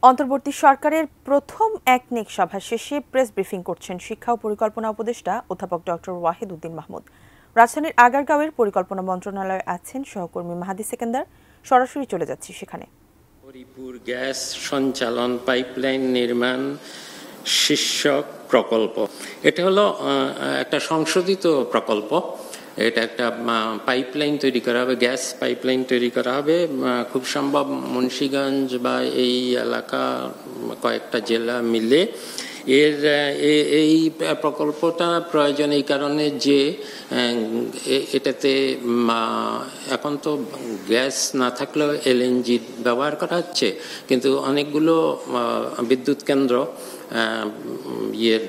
অন্তর্বর্তী সরকারের প্রথম একনেক সভা শেষে প্রেস ব্রিফিং করছেন শিক্ষা ও পরিকল্পনা উপদেষ্টা অধ্যাপক ডক্টর ওয়াহিদ উদ্দিন মাহমুদ। রাজধানীর আগারগাঁওয়ের পরিকল্পনা মন্ত্রণালয়ে আছেন সহকর্মী মাহাদি সেকেন্দার। সরাসরি চলে যাচ্ছি সেখানে। হরিপুর গ্যাস সঞ্চালন পাইপলাইন নির্মাণ শীর্ষক প্রকল্প, এটা হলো একটা সংশোধিত প্রকল্প। এটা একটা পাইপলাইন তৈরি করা হবে, গ্যাস পাইপলাইন তৈরি করা হবে। খুব সম্ভব মুন্সিগঞ্জ বা এই এলাকা কয়েকটা জেলা মিলে এই প্রকল্পটা প্রয়োজন এই কারণে যে এটাতে এখন তো গ্যাস না থাকলেও এলএনজি ব্যবহার করা হচ্ছে, কিন্তু অনেকগুলো বিদ্যুৎ কেন্দ্র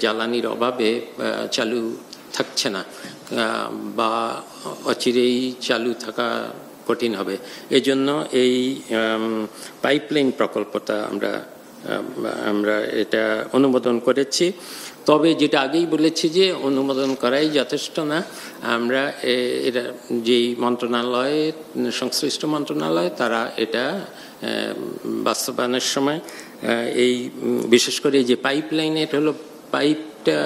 জ্বালানির অভাবে চালু থাকছে না বা অচিরেই চালু থাকা কঠিন হবে। এজন্য এই পাইপলাইন প্রকল্পটা আমরা এটা অনুমোদন করেছি। তবে যেটা আগেই বলেছি যে অনুমোদন করাই যথেষ্ট না। আমরা এটা যেই মন্ত্রণালয়, সংশ্লিষ্ট মন্ত্রণালয়, তারা এটা বাস্তবায়নের সময় এই বিশেষ করে যে পাইপলাইন, এটা হলো পাইপটা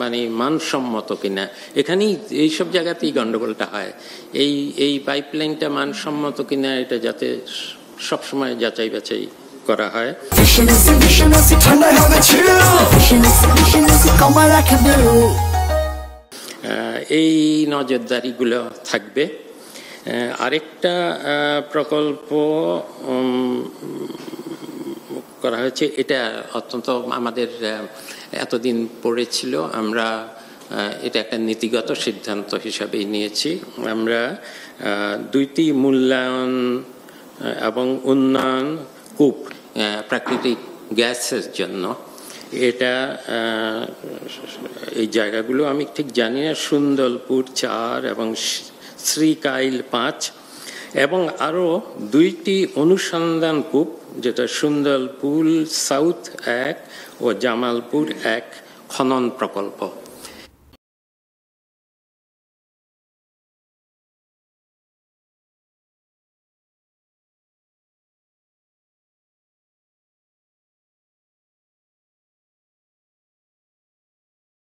মানে মানসম্মত কিনা, এখানেই এইসব জায়গাতেই গন্ডগোলটা হয়। এই পাইপলাইনটা মানসম্মত কিনা এটা যাতে সবসময় যাচাই বাছাই করা হয়। এই নজরদারিগুলো থাকবে। আরেকটা প্রকল্প করা হয়েছে, এটা অত্যন্ত আমাদের এতদিন পড়েছিল, আমরা এটা একটা নীতিগত সিদ্ধান্ত হিসাবেই নিয়েছি। আমরা দুইটি মূল্যায়ন এবং উন্নয়ন কূপ প্রাকৃতিক গ্যাসের জন্য, এটা এই জায়গাগুলো আমি ঠিক জানি না, সুন্দরপুর 4 এবং শ্রীকাইল 5, এবং আরও দুইটি অনুসন্ধান কূপ, যেটা সুন্দরপুর সাউথ 1 ও জামালপুর 1 খনন প্রকল্প।